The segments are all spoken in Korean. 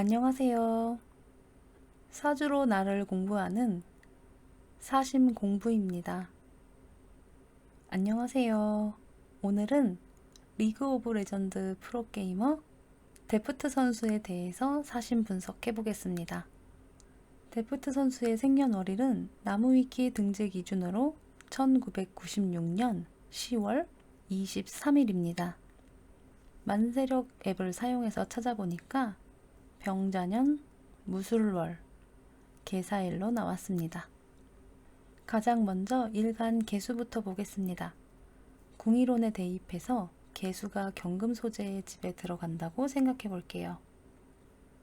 안녕하세요. 사주로 나를 공부하는 사심 공부입니다. 안녕하세요. 오늘은 리그 오브 레전드 프로게이머 데프트 선수에 대해서 사심 분석해 보겠습니다. 데프트 선수의 생년월일은 나무위키 등재 기준으로 1996년 10월 23일입니다. 만세력 앱을 사용해서 찾아보니까 병자년 무술월 개사일로 나왔습니다. 가장 먼저 일간 개수부터 보겠습니다. 궁이론에 대입해서 개수가 경금 소재의 집에 들어간다고 생각해 볼게요.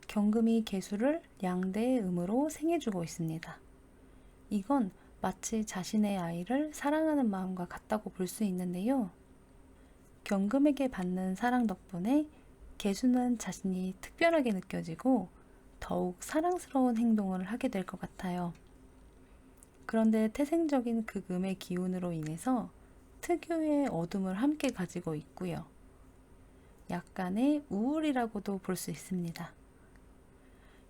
경금이 개수를 양대의 음으로 생해주고 있습니다. 이건 마치 자신의 아이를 사랑하는 마음과 같다고 볼 수 있는데요. 경금에게 받는 사랑 덕분에 개수는 자신이 특별하게 느껴지고 더욱 사랑스러운 행동을 하게 될 것 같아요. 그런데 태생적인 극음의 기운으로 인해서 특유의 어둠을 함께 가지고 있고요. 약간의 우울이라고도 볼 수 있습니다.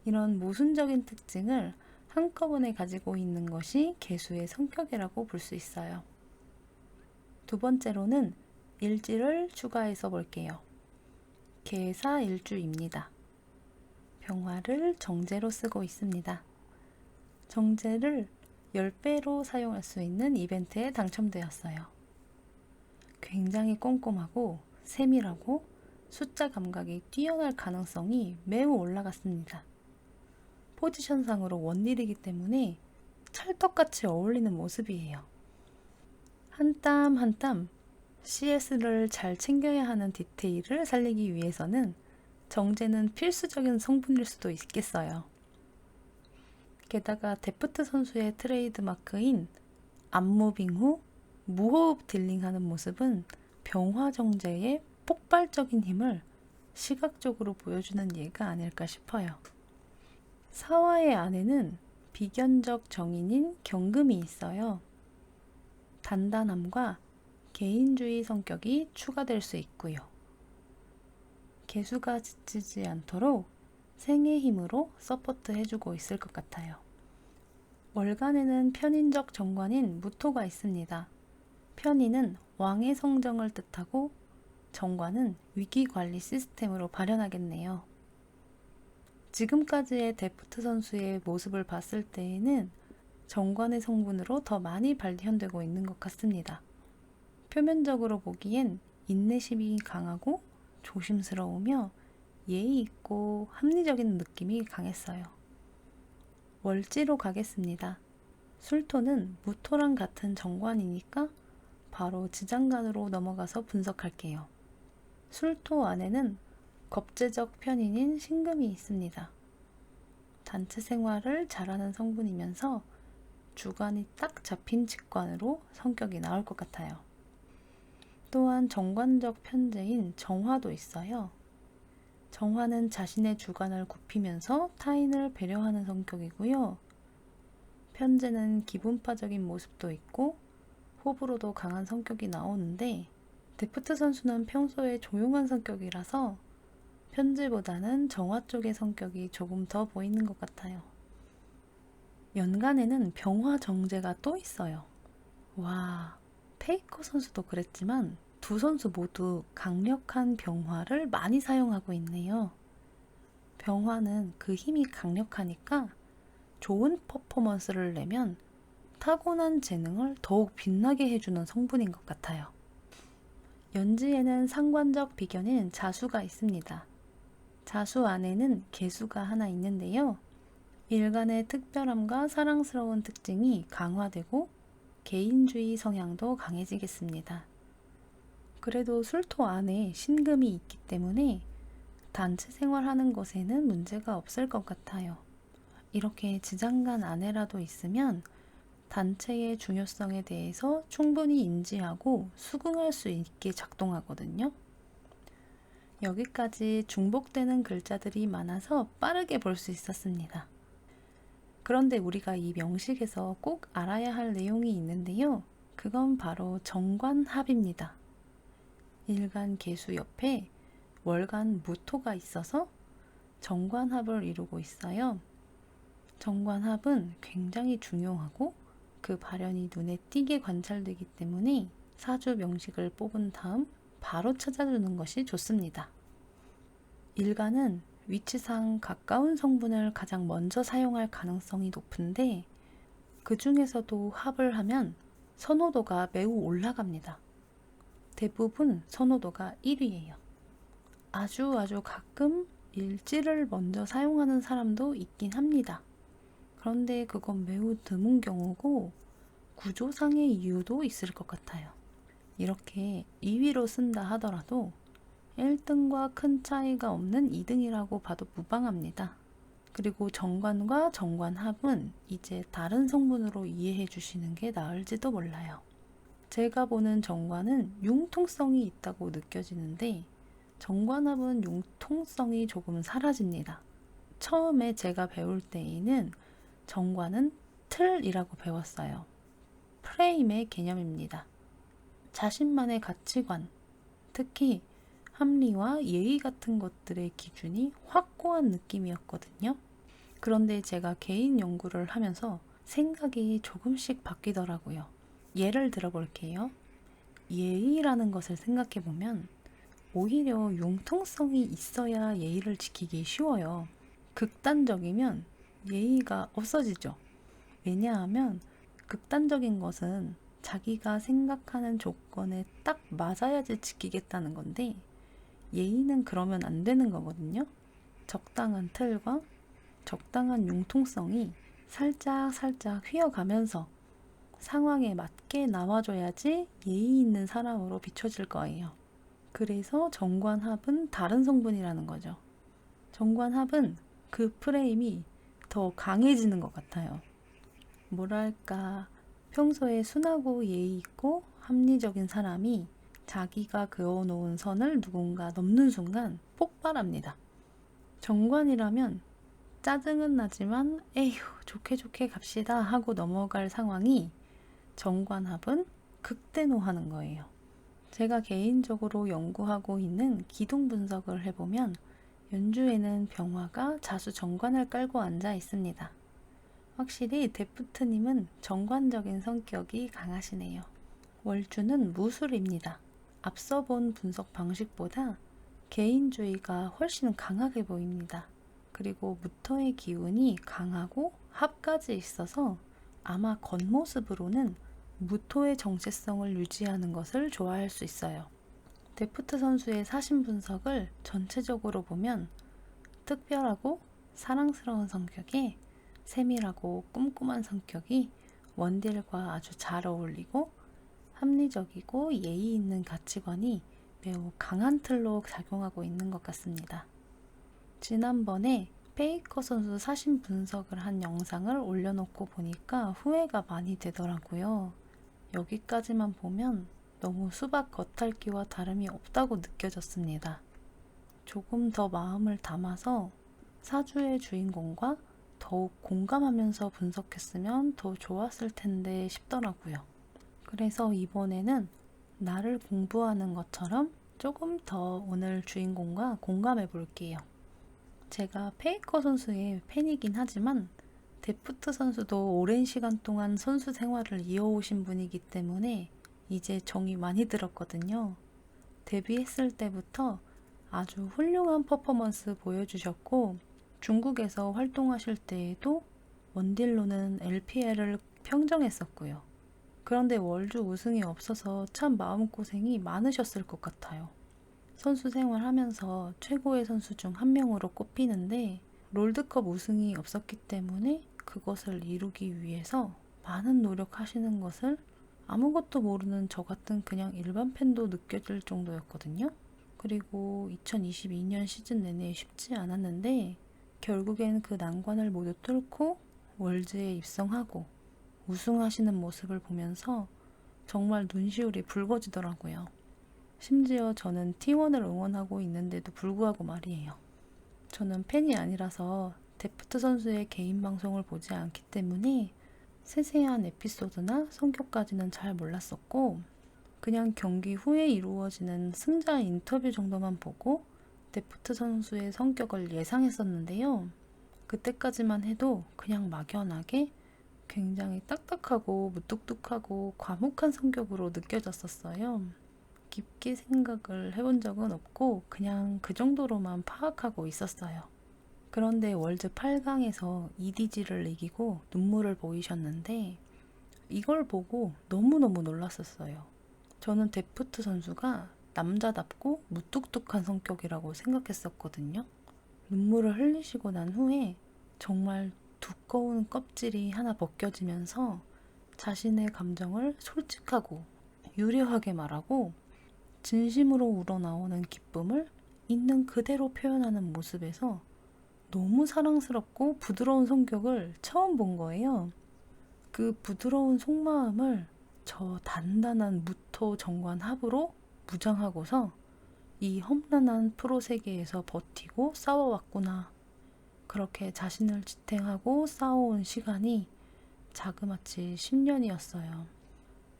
이런 모순적인 특징을 한꺼번에 가지고 있는 것이 개수의 성격이라고 볼 수 있어요. 두 번째로는 일지를 추가해서 볼게요. 개사일주입니다. 병화를 정제로 쓰고 있습니다. 정제를 10배로 사용할 수 있는 이벤트에 당첨되었어요. 굉장히 꼼꼼하고 세밀하고 숫자 감각이 뛰어날 가능성이 매우 올라갔습니다. 포지션상으로 원딜이기 때문에 찰떡같이 어울리는 모습이에요. 한 땀 한 땀 CS를 잘 챙겨야 하는 디테일을 살리기 위해서는 정제는 필수적인 성분일 수도 있겠어요. 게다가 데프트 선수의 트레이드 마크인 암무빙 후 무호흡 딜링하는 모습은 병화 정제의 폭발적인 힘을 시각적으로 보여주는 예가 아닐까 싶어요. 사화의 안에는 비견적 정인인 경금이 있어요. 단단함과 개인주의 성격이 추가될 수 있고요. 개수가 지치지 않도록 생의 힘으로 서포트 해주고 있을 것 같아요. 월간에는 편인적 정관인 무토가 있습니다. 편인은 왕의 성정을 뜻하고 정관은 위기관리 시스템으로 발현하겠네요. 지금까지의 데프트 선수의 모습을 봤을 때에는 정관의 성분으로 더 많이 발현되고 있는 것 같습니다. 표면적으로 보기엔 인내심이 강하고 조심스러우며 예의 있고 합리적인 느낌이 강했어요. 월지로 가겠습니다. 술토는 무토랑 같은 정관이니까 바로 지장간으로 넘어가서 분석할게요. 술토 안에는 겁재적 편인인 신금이 있습니다. 단체 생활을 잘하는 성분이면서 주관이 딱 잡힌 직관으로 성격이 나올 것 같아요. 또한 정관적 편재인 정화도 있어요. 정화는 자신의 주관을 굽히면서 타인을 배려하는 성격이고요. 편재는 기분파적인 모습도 있고 호불호도 강한 성격이 나오는데 데프트 선수는 평소에 조용한 성격이라서 편재보다는 정화 쪽의 성격이 조금 더 보이는 것 같아요. 연간에는 병화 정제가 또 있어요. 와, 페이커 선수도 그랬지만 두 선수 모두 강력한 병화를 많이 사용하고 있네요. 병화는 그 힘이 강력하니까 좋은 퍼포먼스를 내면 타고난 재능을 더욱 빛나게 해주는 성분인 것 같아요. 연지에는 상관적 비견인 자수가 있습니다. 자수 안에는 개수가 하나 있는데요. 일간의 특별함과 사랑스러운 특징이 강화되고 개인주의 성향도 강해지겠습니다. 그래도 술토 안에 신금이 있기 때문에 단체 생활하는 것에는 문제가 없을 것 같아요. 이렇게 지장간 안에라도 있으면 단체의 중요성에 대해서 충분히 인지하고 수긍할 수 있게 작동하거든요. 여기까지 중복되는 글자들이 많아서 빠르게 볼 수 있었습니다. 그런데 우리가 이 명식에서 꼭 알아야 할 내용이 있는데요. 그건 바로 정관합입니다. 일간 개수 옆에 월간 무토가 있어서 정관합을 이루고 있어요. 정관합은 굉장히 중요하고 그 발현이 눈에 띄게 관찰되기 때문에 사주 명식을 뽑은 다음 바로 찾아주는 것이 좋습니다. 일간은 위치상 가까운 성분을 가장 먼저 사용할 가능성이 높은데 그 중에서도 합을 하면 선호도가 매우 올라갑니다. 대부분 선호도가 1위예요. 아주 가끔 일지를 먼저 사용하는 사람도 있긴 합니다. 그런데 그건 매우 드문 경우고 구조상의 이유도 있을 것 같아요. 이렇게 2위로 쓴다 하더라도 1등과 큰 차이가 없는 2등이라고 봐도 무방합니다. 그리고 정관과 정관합은 이제 다른 성분으로 이해해 주시는 게 나을지도 몰라요. 제가 보는 정관은 융통성이 있다고 느껴지는데 정관합은 융통성이 조금 사라집니다. 처음에 제가 배울 때에는 정관은 틀이라고 배웠어요. 프레임의 개념입니다. 자신만의 가치관, 특히 합리와 예의 같은 것들의 기준이 확고한 느낌이었거든요. 그런데 제가 개인 연구를 하면서 생각이 조금씩 바뀌더라고요. 예를 들어 볼게요. 예의라는 것을 생각해 보면 오히려 융통성이 있어야 예의를 지키기 쉬워요. 극단적이면 예의가 없어지죠. 왜냐하면 극단적인 것은 자기가 생각하는 조건에 딱 맞아야지 지키겠다는 건데 예의는 그러면 안 되는 거거든요. 적당한 틀과 적당한 융통성이 살짝 휘어가면서 상황에 맞게 나와줘야지 예의 있는 사람으로 비춰질 거예요. 그래서 정관합은 다른 성분이라는 거죠. 정관합은 그 프레임이 더 강해지는 것 같아요. 뭐랄까, 평소에 순하고 예의 있고 합리적인 사람이 자기가 그어놓은 선을 누군가 넘는 순간 폭발합니다. 정관이라면 짜증은 나지만 에휴 좋게 갑시다 하고 넘어갈 상황이 정관합은 극대노하는 거예요. 제가 개인적으로 연구하고 있는 기둥 분석을 해보면 연주에는 병화가 자수 정관을 깔고 앉아 있습니다. 확실히 데프트님은 정관적인 성격이 강하시네요. 월주는 무술입니다. 앞서 본 분석 방식보다 개인주의가 훨씬 강하게 보입니다. 그리고 무토의 기운이 강하고 합까지 있어서 아마 겉모습으로는 무토의 정체성을 유지하는 것을 좋아할 수 있어요. 데프트 선수의 사신 분석을 전체적으로 보면 특별하고 사랑스러운 성격에 세밀하고 꼼꼼한 성격이 원딜과 아주 잘 어울리고 합리적이고 예의 있는 가치관이 매우 강한 틀로 작용하고 있는 것 같습니다. 지난번에 페이커 선수 사신 분석을 한 영상을 올려놓고 보니까 후회가 많이 되더라고요. 여기까지만 보면 너무 수박 겉핥기와 다름이 없다고 느껴졌습니다. 조금 더 마음을 담아서 사주의 주인공과 더욱 공감하면서 분석했으면 더 좋았을 텐데 싶더라고요. 그래서 이번에는 나를 공부하는 것처럼 조금 더 오늘 주인공과 공감해 볼게요. 제가 페이커 선수의 팬이긴 하지만 데프트 선수도 오랜 시간 동안 선수 생활을 이어오신 분이기 때문에 이제 정이 많이 들었거든요. 데뷔했을 때부터 아주 훌륭한 퍼포먼스 보여주셨고 중국에서 활동하실 때에도 원딜로는 LPL을 평정했었고요. 그런데 월주 우승이 없어서 참 마음고생이 많으셨을 것 같아요. 선수 생활하면서 최고의 선수 중 한 명으로 꼽히는데 롤드컵 우승이 없었기 때문에 그것을 이루기 위해서 많은 노력하시는 것을 아무것도 모르는 저 같은 그냥 일반 팬도 느껴질 정도였거든요. 그리고 2022년 시즌 내내 쉽지 않았는데 결국엔 그 난관을 모두 뚫고 월즈에 입성하고 우승하시는 모습을 보면서 정말 눈시울이 붉어지더라고요. 심지어 저는 T1을 응원하고 있는데도 불구하고 말이에요. 저는 팬이 아니라서 데프트 선수의 개인 방송을 보지 않기 때문에 세세한 에피소드나 성격까지는 잘 몰랐었고 그냥 경기 후에 이루어지는 승자 인터뷰 정도만 보고 데프트 선수의 성격을 예상했었는데요. 그때까지만 해도 그냥 막연하게 굉장히 딱딱하고 무뚝뚝하고 과묵한 성격으로 느껴졌었어요. 깊게 생각을 해본 적은 없고 그냥 그 정도로만 파악하고 있었어요. 그런데 월드 8강에서 EDG를 이기고 눈물을 보이셨는데 이걸 보고 너무너무 놀랐었어요. 저는 데프트 선수가 남자답고 무뚝뚝한 성격이라고 생각했었거든요. 눈물을 흘리시고 난 후에 정말 두꺼운 껍질이 하나 벗겨지면서 자신의 감정을 솔직하고 유려하게 말하고 진심으로 우러나오는 기쁨을 있는 그대로 표현하는 모습에서 너무 사랑스럽고 부드러운 성격을 처음 본 거예요. 그 부드러운 속마음을 저 단단한 무토 정관 합으로 무장하고서 이 험난한 프로 세계에서 버티고 싸워왔구나. 그렇게 자신을 지탱하고 싸워온 시간이 자그마치 10년이었어요.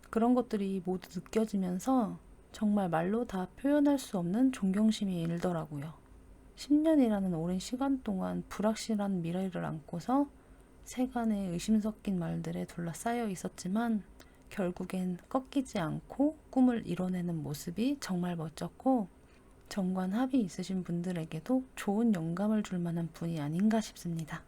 그런 것들이 모두 느껴지면서 정말 말로 다 표현할 수 없는 존경심이 일더라고요. 10년이라는 오랜 시간 동안 불확실한 미래를 안고서 세간의 의심 섞인 말들에 둘러싸여 있었지만 결국엔 꺾이지 않고 꿈을 이뤄내는 모습이 정말 멋졌고 정관합이 있으신 분들에게도 좋은 영감을 줄 만한 분이 아닌가 싶습니다.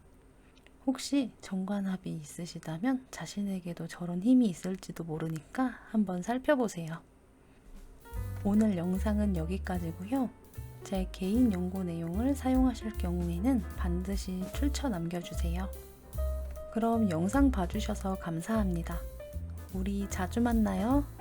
혹시 정관합이 있으시다면 자신에게도 저런 힘이 있을지도 모르니까 한번 살펴보세요. 오늘 영상은 여기까지고요. 제 개인 연구 내용을 사용하실 경우에는 반드시 출처 남겨주세요. 그럼 영상 봐주셔서 감사합니다. 우리 자주 만나요.